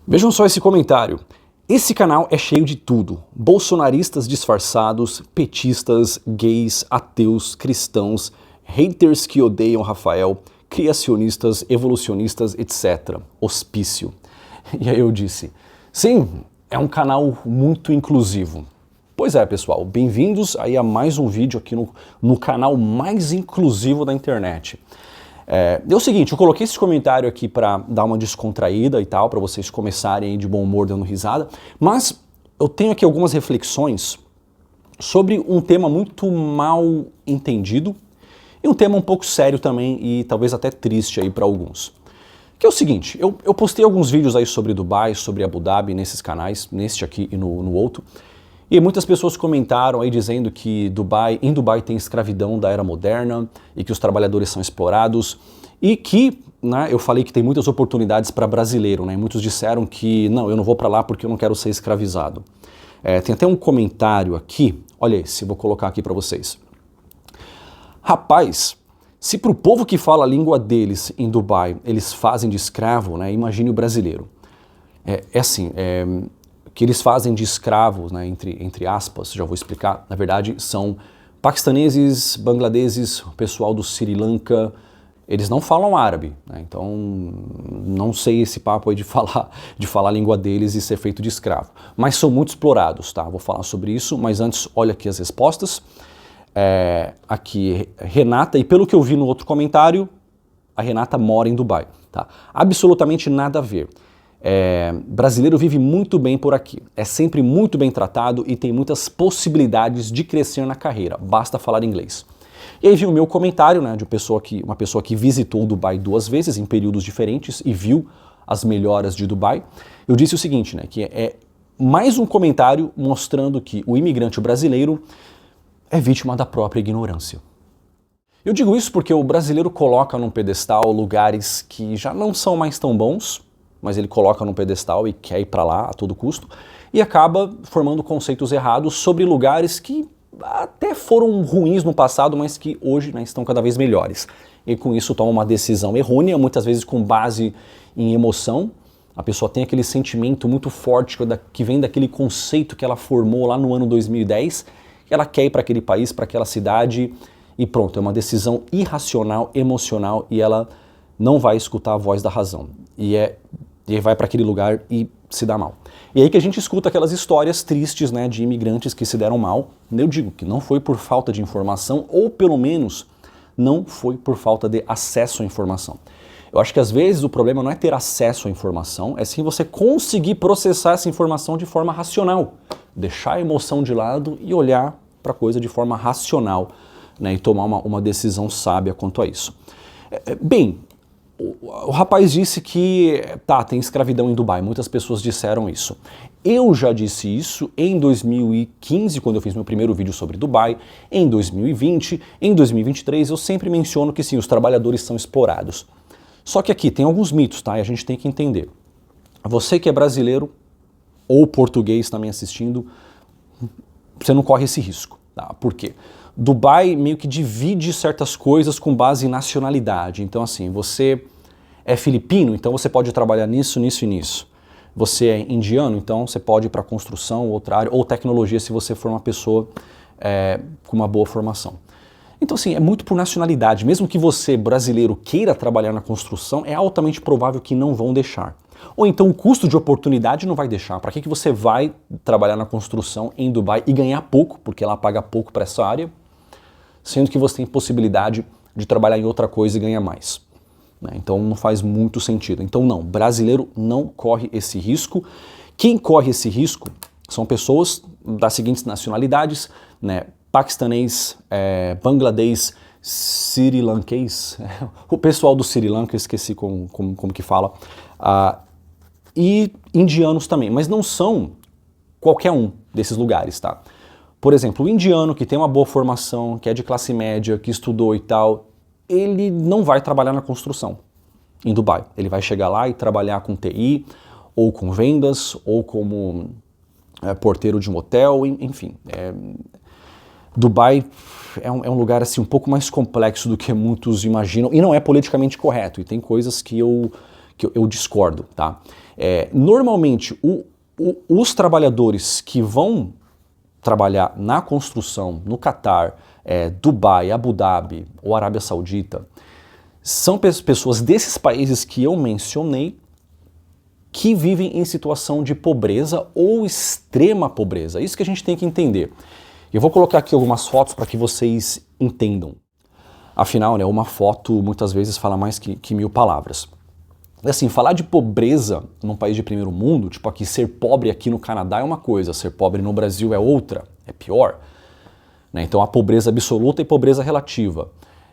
Vejam só esse comentário. Esse canal é cheio de tudo. Bolsonaristas disfarçados, petistas, gays, ateus, cristãos, haters que odeiam Rafael, criacionistas, evolucionistas, etc. Hospício. E aí eu disse, sim, é um canal muito inclusivo. Pois é, pessoal, bem-vindos aí a mais um vídeo aqui no canal mais inclusivo da internet. É o seguinte, eu coloquei esse comentário aqui para dar uma descontraída e tal, para vocês começarem aí de bom humor dando risada, mas eu tenho aqui algumas reflexões sobre um tema muito mal entendido e um tema um pouco sério também e talvez até triste aí para alguns. Que é o seguinte, eu postei alguns vídeos aí sobre Dubai, sobre Abu Dhabi nesses canais, neste aqui e no outro, e muitas pessoas comentaram aí dizendo que em Dubai tem escravidão da era moderna e que os trabalhadores são explorados e que, né, eu falei que tem muitas oportunidades para brasileiro, né, e muitos disseram que não, eu não vou para lá porque eu não quero ser escravizado. Tem até um comentário aqui, olha esse, vou colocar aqui para vocês. Rapaz, se para o povo que fala a língua deles em Dubai eles fazem de escravo, né, imagine o brasileiro. Que eles fazem de escravos, né, entre aspas, já vou explicar, na verdade são paquistaneses, bangladeses, o pessoal do Sri Lanka, eles não falam árabe, né, então não sei esse papo aí de falar a língua deles e ser feito de escravo, mas são muito explorados, tá? Vou falar sobre isso, mas antes olha aqui as respostas. Aqui Renata, e pelo que eu vi no outro comentário, a Renata mora em Dubai, tá? Absolutamente nada a ver. Brasileiro vive muito bem por aqui, é sempre muito bem tratado e tem muitas possibilidades de crescer na carreira, basta falar inglês. E aí vi o meu comentário, né, de uma pessoa que visitou Dubai 2 vezes em períodos diferentes e viu as melhoras de Dubai. Eu disse o seguinte, né, que é mais um comentário mostrando que o imigrante brasileiro é vítima da própria ignorância. Eu digo isso porque o brasileiro coloca num pedestal lugares que já não são mais tão bons, mas ele coloca num pedestal e quer ir para lá a todo custo, e acaba formando conceitos errados sobre lugares que até foram ruins no passado, mas que hoje, né, estão cada vez melhores. E com isso toma uma decisão errônea, muitas vezes com base em emoção. A pessoa tem aquele sentimento muito forte que vem daquele conceito que ela formou lá no ano 2010, que ela quer ir para aquele país, para aquela cidade, e pronto, é uma decisão irracional, emocional, e ela não vai escutar a voz da razão. E vai para aquele lugar e se dá mal. E aí que a gente escuta aquelas histórias tristes, né, de imigrantes que se deram mal. Eu digo que não foi por falta de informação, ou pelo menos não foi por falta de acesso à informação. Eu acho que às vezes o problema não é ter acesso à informação, é sim você conseguir processar essa informação de forma racional. Deixar a emoção de lado e olhar para a coisa de forma racional, né, e tomar uma decisão sábia quanto a isso. Bem, o rapaz disse que tem escravidão em Dubai, muitas pessoas disseram isso. Eu já disse isso em 2015, quando eu fiz meu primeiro vídeo sobre Dubai, em 2020, em 2023, eu sempre menciono que sim, os trabalhadores são explorados. Só que aqui tem alguns mitos, tá? E a gente tem que entender. Você que é brasileiro ou português também assistindo, você não corre esse risco, tá? Por quê? Dubai meio que divide certas coisas com base em nacionalidade. Então assim, você é filipino, então você pode trabalhar nisso, nisso e nisso. Você é indiano, então você pode ir para construção, outra área, ou tecnologia se você for uma pessoa com uma boa formação. Então assim, é muito por nacionalidade. Mesmo que você, brasileiro, queira trabalhar na construção, é altamente provável que não vão deixar. Ou então o custo de oportunidade não vai deixar. Para que você vai trabalhar na construção em Dubai e ganhar pouco, porque ela paga pouco para essa área, sendo que você tem possibilidade de trabalhar em outra coisa e ganhar mais, né? Então não faz muito sentido. Então não, brasileiro não corre esse risco. Quem corre esse risco são pessoas das seguintes nacionalidades, né? Paquistanês, bangladês, sri lankês, o pessoal do Sri Lanka, esqueci como que fala, e indianos também, mas não são qualquer um desses lugares, tá? Por exemplo, o indiano que tem uma boa formação, que é de classe média, que estudou e tal, ele não vai trabalhar na construção em Dubai. Ele vai chegar lá e trabalhar com TI, ou com vendas, ou como porteiro de um hotel, enfim. Dubai é um lugar assim, um pouco mais complexo do que muitos imaginam, e não é politicamente correto, e tem coisas que eu discordo, tá? Normalmente, os trabalhadores que vão trabalhar na construção no Catar, Dubai, Abu Dhabi ou Arábia Saudita, são pessoas desses países que eu mencionei que vivem em situação de pobreza ou extrema pobreza. Isso que a gente tem que entender. Eu vou colocar aqui algumas fotos para que vocês entendam. Afinal, né, uma foto muitas vezes fala mais que 1000 palavras. Assim, falar de pobreza num país de primeiro mundo, tipo aqui, ser pobre aqui no Canadá é uma coisa, ser pobre no Brasil é outra, é pior. Né? Então há pobreza absoluta e pobreza relativa.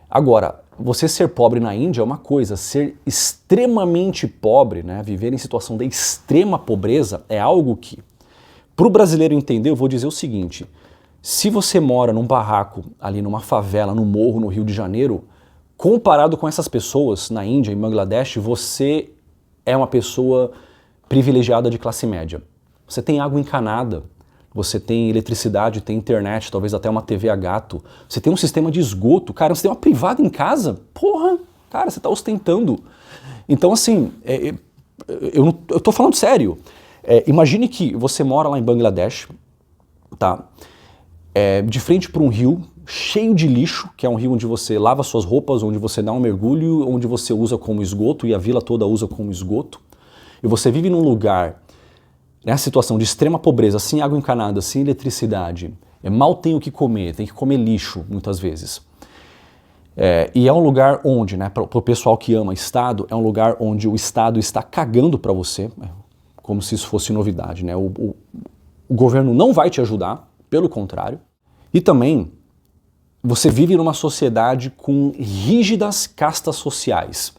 Agora, você ser pobre na Índia é uma coisa, ser extremamente pobre, né, viver em situação de extrema pobreza é algo que, para o brasileiro entender, eu vou dizer o seguinte: se você mora num barraco, ali numa favela, no morro, no Rio de Janeiro, comparado com essas pessoas na Índia e Bangladesh, você é uma pessoa privilegiada de classe média. Você tem água encanada, você tem eletricidade, tem internet, talvez até uma TV a gato, você tem um sistema de esgoto, cara, você tem uma privada em casa, porra, cara, você está ostentando. Então assim, eu tô falando sério, imagine que você mora lá em Bangladesh, tá? De frente para um rio cheio de lixo, que é um rio onde você lava suas roupas, onde você dá um mergulho, onde você usa como esgoto e a vila toda usa como esgoto, e você vive num lugar, nessa situação de extrema pobreza, sem água encanada, sem eletricidade, mal tem o que comer, tem que comer lixo muitas vezes. E é um lugar onde, né, para o pessoal que ama Estado, é um lugar onde o Estado está cagando para você, como se isso fosse novidade, né? O governo não vai te ajudar, pelo contrário. E também, você vive numa sociedade com rígidas castas sociais.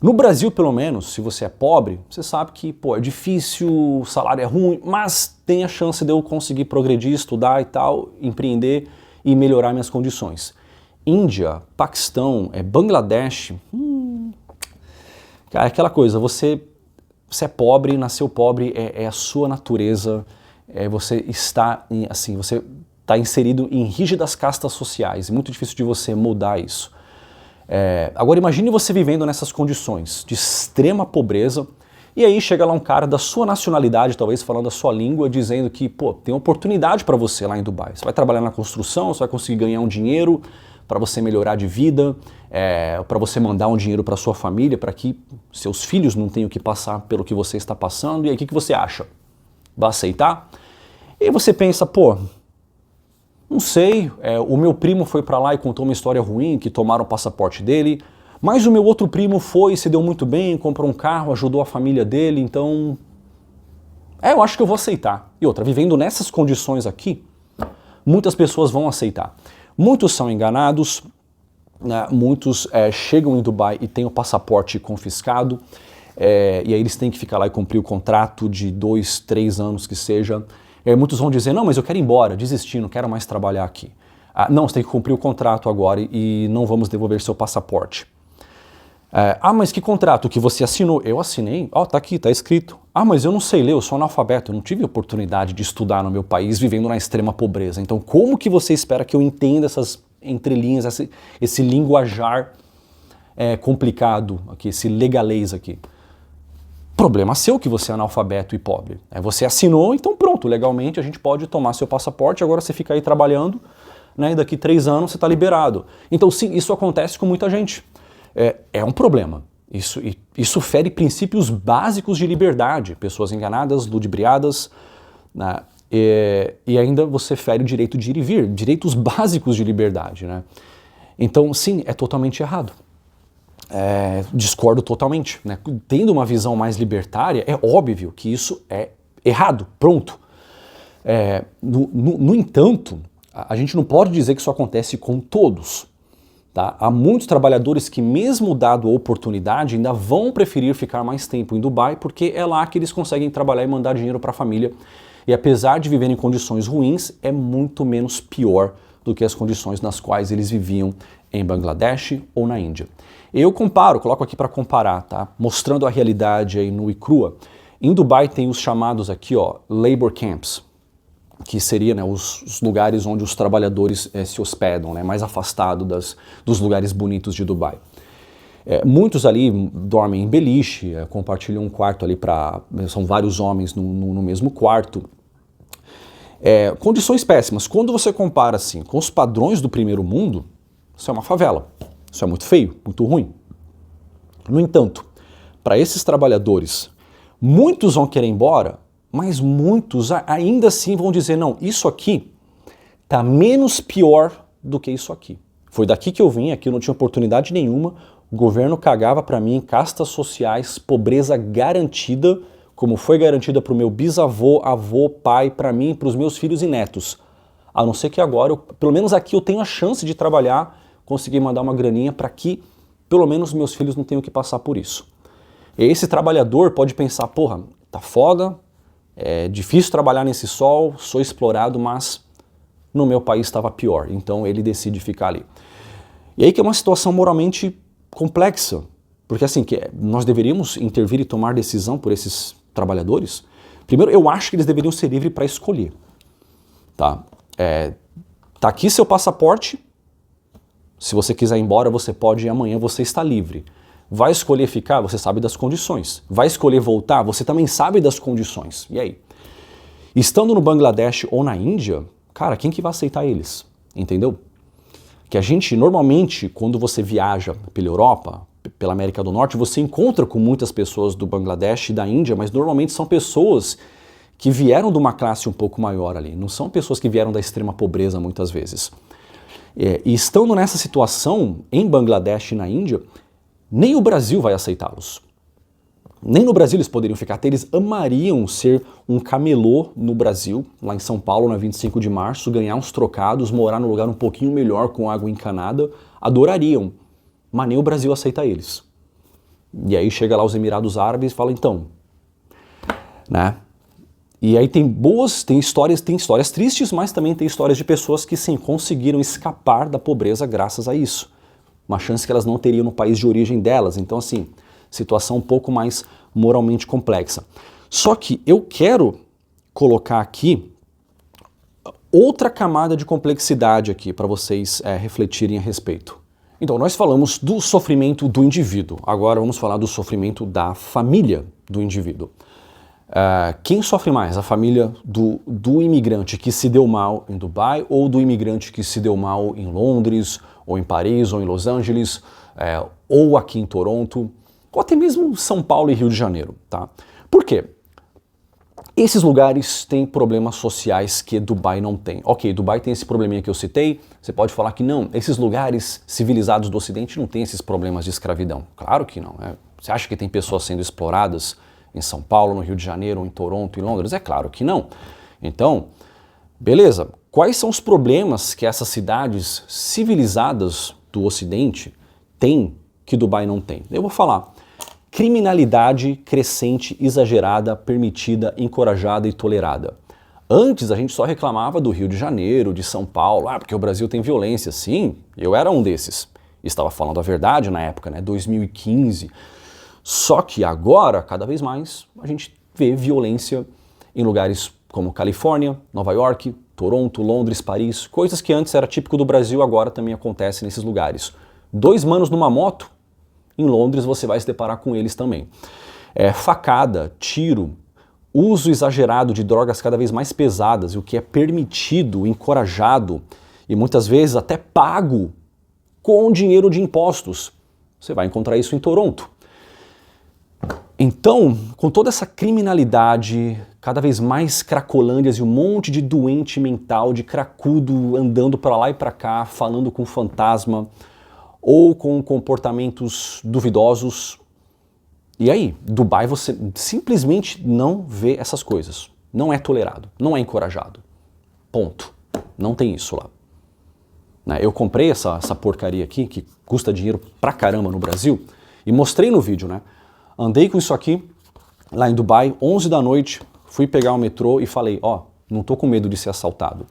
No Brasil, pelo menos, se você é pobre, você sabe que, pô, é difícil, o salário é ruim, mas tem a chance de eu conseguir progredir, estudar e tal, empreender e melhorar minhas condições. Índia, Paquistão, Bangladesh, cara, é aquela coisa, você é pobre, nasceu pobre, é a sua natureza, você está inserido em rígidas castas sociais, é muito difícil de você mudar isso. Agora imagine você vivendo nessas condições de extrema pobreza, e aí chega lá um cara da sua nacionalidade, talvez falando a sua língua, dizendo que, pô, tem oportunidade para você lá em Dubai. Você vai trabalhar na construção, você vai conseguir ganhar um dinheiro para você melhorar de vida, para você mandar um dinheiro para sua família, para que seus filhos não tenham que passar pelo que você está passando. E aí o que você acha? Vai aceitar? E você pensa, pô, não sei, o meu primo foi para lá e contou uma história ruim, que tomaram o passaporte dele, mas o meu outro primo foi e se deu muito bem, comprou um carro, ajudou a família dele, então... eu acho que eu vou aceitar. E outra, vivendo nessas condições aqui, muitas pessoas vão aceitar. Muitos são enganados, né? Muitos chegam em Dubai e têm o passaporte confiscado, e aí eles têm que ficar lá e cumprir o contrato de 2, 3 anos que seja. E aí muitos vão dizer, não, mas eu quero ir embora, desistir, não quero mais trabalhar aqui. Não, você tem que cumprir o contrato agora e não vamos devolver seu passaporte. Mas que contrato que você assinou? Eu assinei, tá aqui, tá escrito. Mas eu não sei ler, eu sou analfabeto, eu não tive oportunidade de estudar no meu país vivendo na extrema pobreza. Então como que você espera que eu entenda essas entrelinhas, esse linguajar complicado aqui, esse legalês aqui? Problema seu que você é analfabeto e pobre. Você assinou, então pronto, legalmente a gente pode tomar seu passaporte, agora você fica aí trabalhando, né, e daqui 3 anos você está liberado. Então sim, isso acontece com muita gente. É um problema. Isso fere princípios básicos de liberdade. Pessoas enganadas, ludibriadas, né, e ainda você fere o direito de ir e vir, direitos básicos de liberdade, né? Então sim, é totalmente errado. Discordo totalmente, né? Tendo uma visão mais libertária, é óbvio que isso é errado, pronto. No entanto, a gente não pode dizer que isso acontece com todos. Tá? Há muitos trabalhadores que, mesmo dado a oportunidade, ainda vão preferir ficar mais tempo em Dubai, porque é lá que eles conseguem trabalhar e mandar dinheiro para a família. E apesar de viver em condições ruins, é muito menos pior do que as condições nas quais eles viviam em Bangladesh ou na Índia. Eu coloco aqui para comparar, tá? Mostrando a realidade aí nua e crua. Em Dubai tem os chamados aqui, labor camps, que seria, né, os lugares onde os trabalhadores se hospedam, né, mais afastado dos lugares bonitos de Dubai. Muitos ali dormem em beliche, compartilham um quarto ali são vários homens no mesmo quarto. Condições péssimas. Quando você compara assim com os padrões do primeiro mundo, isso é uma favela. Isso é muito feio, muito ruim. No entanto, para esses trabalhadores, muitos vão querer ir embora, mas muitos ainda assim vão dizer, não, isso aqui tá menos pior do que isso aqui. Foi daqui que eu vim, aqui eu não tinha oportunidade nenhuma, o governo cagava para mim, castas sociais, pobreza garantida, como foi garantida para o meu bisavô, avô, pai, para mim, para os meus filhos e netos. A não ser que agora, pelo menos aqui eu tenho a chance de trabalhar, conseguir mandar uma graninha para que pelo menos meus filhos não tenham que passar por isso. E esse trabalhador pode pensar, porra, tá foda, é difícil trabalhar nesse sol, sou explorado, mas no meu país estava pior, então ele decide ficar ali. E aí que é uma situação moralmente complexa, porque assim, nós deveríamos intervir e tomar decisão por esses trabalhadores. Primeiro, eu acho que eles deveriam ser livres para escolher. Tá aqui seu passaporte, se você quiser ir embora, você pode ir amanhã, você está livre. Vai escolher ficar, você sabe das condições. Vai escolher voltar, você também sabe das condições. E aí? Estando no Bangladesh ou na Índia, cara, quem que vai aceitar eles? Entendeu? Que a gente, normalmente, quando você viaja pela Europa, pela América do Norte, você encontra com muitas pessoas do Bangladesh e da Índia, mas normalmente são pessoas que vieram de uma classe um pouco maior ali. Não são pessoas que vieram da extrema pobreza muitas vezes. E estando nessa situação, em Bangladesh e na Índia, nem o Brasil vai aceitá-los. Nem no Brasil eles poderiam ficar, até eles amariam ser um camelô no Brasil, lá em São Paulo, na 25 de março, ganhar uns trocados, morar num lugar um pouquinho melhor com água encanada, adorariam, mas nem o Brasil aceita eles. E aí chega lá os Emirados Árabes e fala, então, né? E aí tem histórias tristes, mas também tem histórias de pessoas que sim, conseguiram escapar da pobreza graças a isso. Uma chance que elas não teriam no país de origem delas. Então assim, situação um pouco mais moralmente complexa. Só que eu quero colocar aqui outra camada de complexidade aqui para vocês refletirem a respeito. Então nós falamos do sofrimento do indivíduo, agora vamos falar do sofrimento da família do indivíduo. Quem sofre mais? A família do imigrante que se deu mal em Dubai ou do imigrante que se deu mal em Londres, ou em Paris, ou em Los Angeles, ou aqui em Toronto, ou até mesmo São Paulo e Rio de Janeiro, tá? Por quê? Esses lugares têm problemas sociais que Dubai não tem. Ok, Dubai tem esse probleminha que eu citei, você pode falar que não, esses lugares civilizados do Ocidente não têm esses problemas de escravidão. Claro que não. Você acha que tem pessoas sendo exploradas em São Paulo, no Rio de Janeiro, em Toronto, em Londres? É claro que não. Então, beleza, quais são os problemas que essas cidades civilizadas do Ocidente têm que Dubai não tem? Eu vou falar. Criminalidade crescente, exagerada, permitida, encorajada e tolerada. Antes a gente só reclamava do Rio de Janeiro, de São Paulo, porque o Brasil tem violência. Sim, eu era um desses. Estava falando a verdade na época, né, 2015. Só que agora, cada vez mais, a gente vê violência em lugares como Califórnia, Nova York, Toronto, Londres, Paris, coisas que antes era típico do Brasil, agora também acontecem nesses lugares. 2 manos numa moto, em Londres você vai se deparar com eles também. Facada, tiro, uso exagerado de drogas cada vez mais pesadas, e o que é permitido, encorajado e muitas vezes até pago com dinheiro de impostos. Você vai encontrar isso em Toronto. Então, com toda essa criminalidade, cada vez mais cracolândias e um monte de doente mental, de cracudo andando para lá e para cá, falando com fantasma ou com comportamentos duvidosos. E aí, Dubai você simplesmente não vê essas coisas. Não é tolerado, não é encorajado. Ponto. Não tem isso lá. Eu comprei essa porcaria aqui, que custa dinheiro pra caramba no Brasil, e mostrei no vídeo, né? Andei com isso aqui, lá em Dubai, 11 da noite, fui pegar o metrô e falei, não tô com medo de ser assaltado.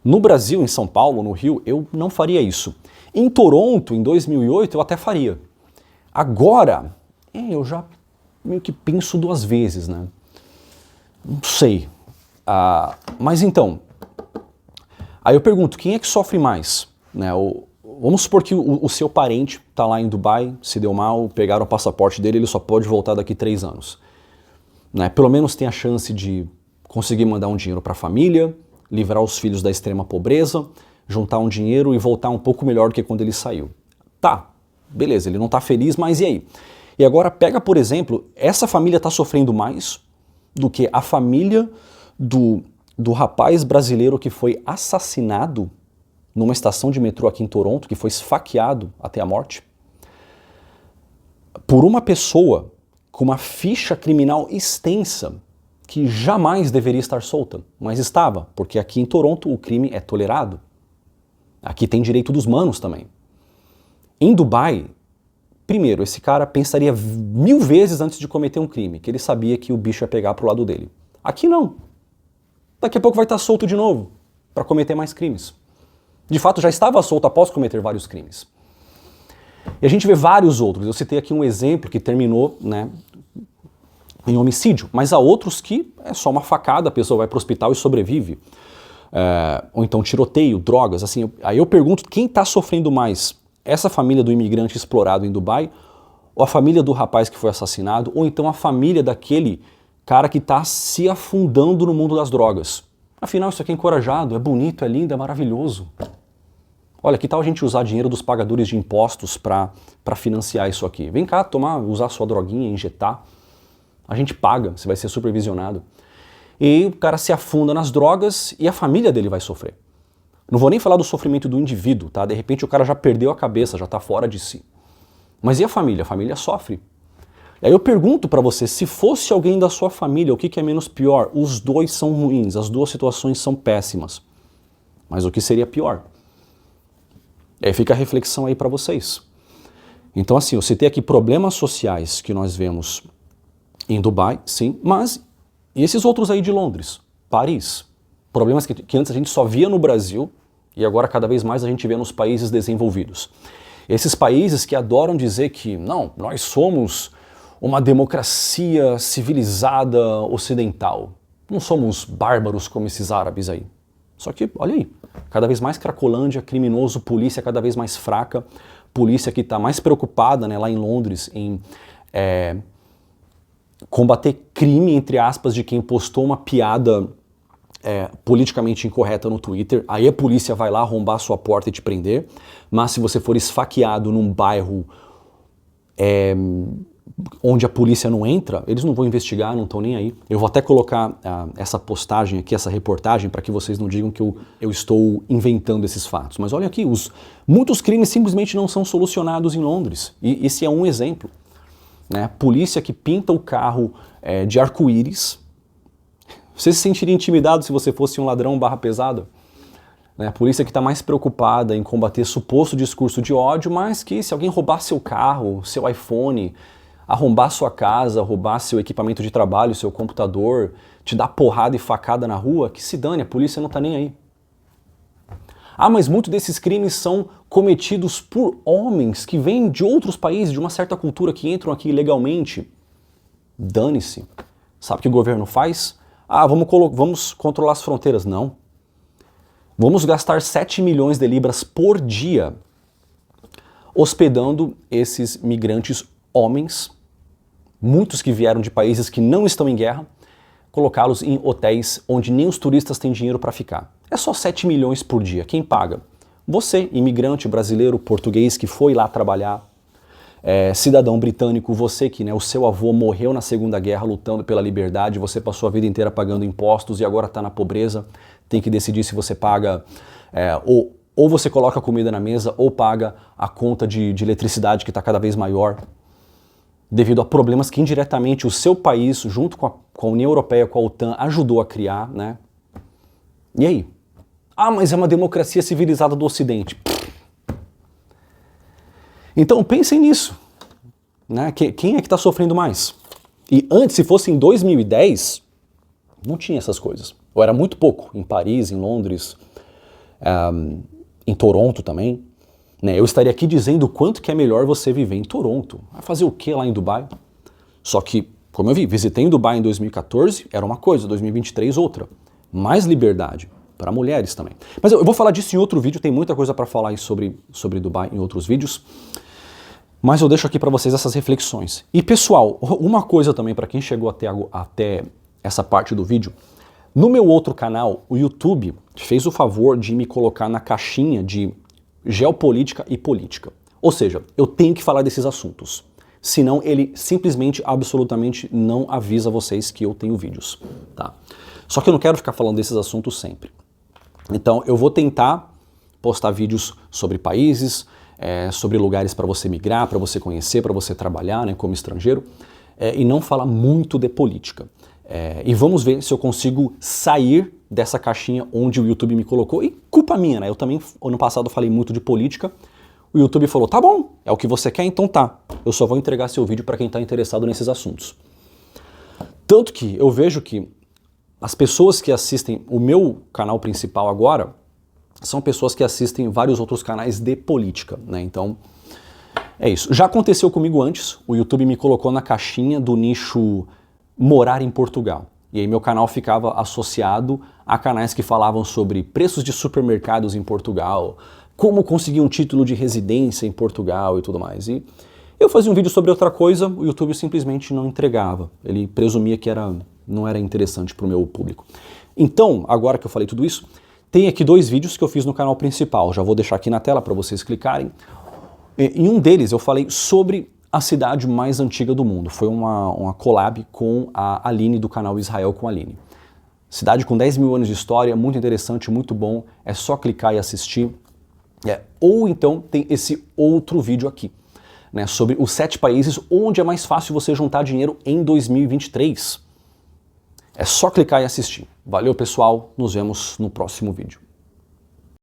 No Brasil, em São Paulo, no Rio, eu não faria isso. Em Toronto, em 2008, eu até faria. Agora, eu já meio que penso 2 vezes, né? Não sei. Mas então, aí eu pergunto, quem é que sofre mais? Né? vamos supor que o seu parente está lá em Dubai, se deu mal, pegaram o passaporte dele, ele só pode voltar daqui 3 anos. Né? Pelo menos tem a chance de conseguir mandar um dinheiro para a família, livrar os filhos da extrema pobreza, juntar um dinheiro e voltar um pouco melhor do que quando ele saiu. Tá, beleza, ele não está feliz, mas e aí? E agora pega, por exemplo, essa família está sofrendo mais do que a família do rapaz brasileiro que foi assassinado numa estação de metrô aqui em Toronto, que foi esfaqueado até a morte, por uma pessoa com uma ficha criminal extensa que jamais deveria estar solta, mas estava, porque aqui em Toronto o crime é tolerado. Aqui tem direito dos manos também. Em Dubai, primeiro, esse cara pensaria 1000 vezes antes de cometer um crime, que ele sabia que o bicho ia pegar pro lado dele. Aqui não. Daqui a pouco vai estar solto de novo para cometer mais crimes. De fato, já estava solto após cometer vários crimes. E a gente vê vários outros. Eu citei aqui um exemplo que terminou, né, em homicídio, mas há outros que é só uma facada, a pessoa vai para o hospital e sobrevive. Ou então tiroteio, drogas, assim. Aí eu pergunto, quem está sofrendo mais? Essa família do imigrante explorado em Dubai, ou a família do rapaz que foi assassinado, ou então a família daquele cara que está se afundando no mundo das drogas? Afinal, isso aqui é encorajado, é bonito, é lindo, é maravilhoso. Olha, que tal a gente usar dinheiro dos pagadores de impostos para financiar isso aqui? Vem cá usar sua droguinha, injetar. A gente paga, você vai ser supervisionado. E o cara se afunda nas drogas e a família dele vai sofrer. Não vou nem falar do sofrimento do indivíduo, tá? De repente o cara já perdeu a cabeça, já está fora de si. Mas e a família? A família sofre. E aí eu pergunto para você, se fosse alguém da sua família, o que é menos pior? Os dois são ruins, as duas situações são péssimas. Mas o que seria pior? E aí fica a reflexão aí para vocês. Então assim, eu citei aqui problemas sociais que nós vemos em Dubai, sim, mas e esses outros aí de Londres, Paris? Problemas que antes a gente só via no Brasil e agora cada vez mais a gente vê nos países desenvolvidos. Esses países que adoram dizer que, não, nós somos uma democracia civilizada ocidental. Não somos bárbaros como esses árabes aí. Só que, olha aí, cada vez mais Cracolândia, criminoso, polícia cada vez mais fraca, polícia que está mais preocupada, né, lá em Londres em combater crime, entre aspas, de quem postou uma piada politicamente incorreta no Twitter. Aí a polícia vai lá arrombar sua porta e te prender. Mas se você for esfaqueado num bairro onde a polícia não entra, eles não vão investigar, não estão nem aí. Eu vou até colocar essa postagem aqui, essa reportagem, para que vocês não digam que eu estou inventando esses fatos. Mas olha aqui, muitos crimes simplesmente não são solucionados em Londres. E esse é um exemplo. Né? Polícia que pinta o carro de arco-íris. Você se sentiria intimidado se você fosse um ladrão barra pesada? Né? A polícia que está mais preocupada em combater suposto discurso de ódio, mas que se alguém roubar seu carro, seu iPhone, arrombar sua casa, roubar seu equipamento de trabalho, seu computador, te dar porrada e facada na rua, que se dane, a polícia não está nem aí. Ah, mas muitos desses crimes são cometidos por homens que vêm de outros países, de uma certa cultura, que entram aqui ilegalmente. Dane-se. Sabe o que o governo faz? Ah, vamos controlar as fronteiras. Não. Vamos gastar 7 milhões de libras por dia hospedando esses migrantes homens, muitos que vieram de países que não estão em guerra, colocá-los em hotéis onde nem os turistas têm dinheiro para ficar. É só 7 milhões por dia. Quem paga? Você, imigrante brasileiro, português que foi lá trabalhar, cidadão britânico, você que, né, o seu avô morreu na Segunda Guerra lutando pela liberdade, você passou a vida inteira pagando impostos e agora está na pobreza, tem que decidir se você paga, ou você coloca comida na mesa ou paga a conta de eletricidade que está cada vez maior, devido a problemas que indiretamente o seu país, junto com a União Europeia, com a OTAN, ajudou a criar, né? E aí? Ah, mas é uma democracia civilizada do Ocidente. Então pensem nisso. Né? Quem é que está sofrendo mais? E antes, se fosse em 2010, não tinha essas coisas. Ou era muito pouco. Em Paris, em Londres, em Toronto também. Né? Eu estaria aqui dizendo o quanto que é melhor você viver em Toronto. Vai fazer o que lá em Dubai? Só que, como eu visitei em Dubai em 2014, era uma coisa, 2023 outra. Mais liberdade, para mulheres também. Mas eu vou falar disso em outro vídeo, tem muita coisa para falar aí sobre Dubai em outros vídeos. Mas eu deixo aqui para vocês essas reflexões. E pessoal, uma coisa também para quem chegou até essa parte do vídeo, no meu outro canal, o YouTube fez o favor de me colocar na caixinha de geopolítica e política. Ou seja, eu tenho que falar desses assuntos. Senão ele simplesmente, absolutamente não avisa vocês que eu tenho vídeos. Tá? Só que eu não quero ficar falando desses assuntos sempre. Então eu vou tentar postar vídeos sobre países, sobre lugares para você migrar, para você conhecer, para você trabalhar, né, como estrangeiro, e não falar muito de política. E vamos ver se eu consigo sair dessa caixinha onde o YouTube me colocou. E culpa minha, né? Eu também, ano passado, falei muito de política. O YouTube falou, tá bom, é o que você quer, então tá. Eu só vou entregar seu vídeo para quem está interessado nesses assuntos. Tanto que eu vejo que as pessoas que assistem o meu canal principal agora são pessoas que assistem vários outros canais de política, né? Então, é isso. Já aconteceu comigo antes, o YouTube me colocou na caixinha do nicho morar em Portugal. E aí meu canal ficava associado a canais que falavam sobre preços de supermercados em Portugal, como conseguir um título de residência em Portugal e tudo mais. E eu fazia um vídeo sobre outra coisa, o YouTube simplesmente não entregava. Ele presumia que não era interessante para o meu público. Então, agora que eu falei tudo isso, tem aqui 2 vídeos que eu fiz no canal principal. Já vou deixar aqui na tela para vocês clicarem. Em um deles eu falei sobre a cidade mais antiga do mundo. Foi uma collab com a Aline do canal Israel com a Aline. Cidade com 10 mil anos de história, muito interessante, muito bom. É só clicar e assistir. Ou então tem esse outro vídeo aqui, né, sobre os 7 países onde é mais fácil você juntar dinheiro em 2023. É só clicar e assistir. Valeu, pessoal. Nos vemos no próximo vídeo.